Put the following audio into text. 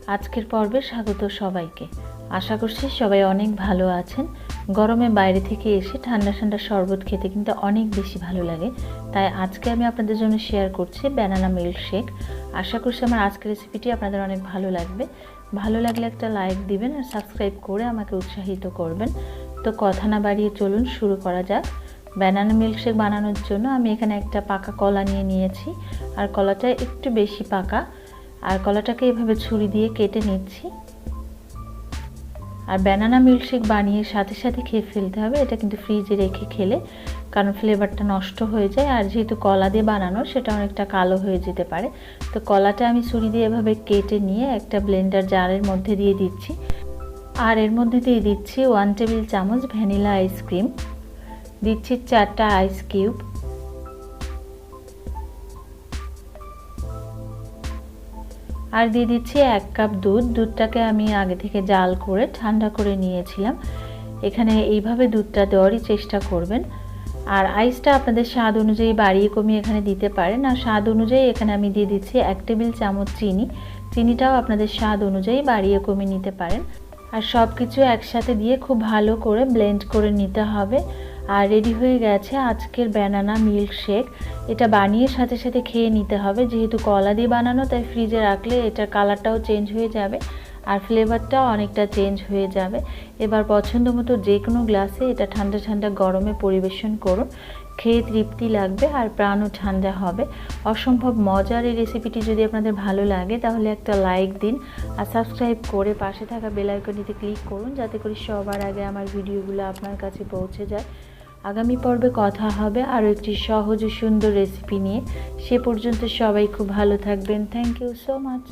আজকের পর্বে স্বাগত সবাইকে। আশা করছি সবাই অনেক ভালো আছেন। গরমে বাইরে থেকে এসে ঠান্ডা ঠান্ডা শরবত খেতে কিন্তু অনেক বেশি ভালো লাগে। তাই আজকে আমি আপনাদের জন্য শেয়ার করছি ব্যানানা মিল্কশেক। আশা করছি আমার আজকের রেসিপিটি আপনাদের অনেক ভালো লাগবে। ভালো লাগলে একটা লাইক দিবেন আর সাবস্ক্রাইব করে আমাকে উৎসাহিত করবেন। তো কথা না বাড়িয়ে চলুন শুরু করা যাক। ব্যানানা মিল্কশেক বানানোর জন্য আমি এখানে একটা পাকা কলা নিয়েছি, আর কলাটা একটু বেশি পাকা। আর কলাটাকে এভাবে ছুরি দিয়ে কেটে নিচ্ছি। আর ব্যানানা মিল্কশেক বানিয়ে সাথে সাথে খেয়ে ফেলতে হবে, এটা কিন্তু ফ্রিজে রেখে খেলে কারণ ফ্লেভারটা নষ্ট হয়ে যায়। আর যেহেতু কলা দিয়ে বানানো, সেটা অনেকটা কালো হয়ে যেতে পারে। তো কলাটা আমি ছুরি দিয়ে এভাবে কেটে নিয়ে একটা ব্লেন্ডার জারের মধ্যে দিয়ে দিচ্ছি। আর এর মধ্যে দিয়ে দিচ্ছি 1 টেবিল চামচ ভ্যানিলা আইসক্রিম, দিচ্ছি 4টা আইস কিউব, আর দিয়ে দিচ্ছি 1 কাপ দুধ। দুধটাকে আমি আগে থেকে জাল করে ঠান্ডা করে নিয়েছিলাম। এখানে এইভাবে দুধটা দেওয়ারই চেষ্টা করবেন। আর আইসটা আপনাদের স্বাদ অনুযায়ী বাড়িয়ে কমিয়ে এখানে দিতে পারেন। আর স্বাদ অনুযায়ী এখানে আমি দিয়ে দিচ্ছি 1 টেবিল চামচ চিনি। চিনিটাও আপনাদের স্বাদ অনুযায়ী বাড়িয়ে কমিয়ে নিতে পারেন। আর সব কিছু একসাথে দিয়ে খুব ভালো করে ব্লেন্ড করে নিতে হবে। আর রেডি হয়ে গেছে আজকের ব্যানানা মিল্কশেক। এটা বানিয়ে সাথে সাথে খেয়ে নিতে হবে, যেহেতু কলা দিয়ে বানানো তাই ফ্রিজে রাখলে এটার কালারটাও চেঞ্জ হয়ে যাবে আর ফ্লেভারটাও অনেকটা চেঞ্জ হয়ে যাবে। এবার পছন্দ মতো যে কোনো গ্লাসে এটা ঠান্ডা ঠান্ডা গরমে পরিবেশন করুন, খেয়ে তৃপ্তি লাগবে আর প্রাণও ঠান্ডা হবে। অসম্ভব মজার এই রেসিপিটি যদি আপনাদের ভালো লাগে তাহলে একটা লাইক দিন আর সাবস্ক্রাইব করে পাশে থাকা বেল আইকনটিতে ক্লিক করুন, যাতে করে সবার আগে আমার ভিডিওগুলো আপনার কাছে পৌঁছে যায়। আগামী পর্বে কথা হবে আরও একটি সহজ ও সুন্দর রেসিপি নিয়ে। সে পর্যন্ত সবাই খুব ভালো থাকবেন। Thank you so much.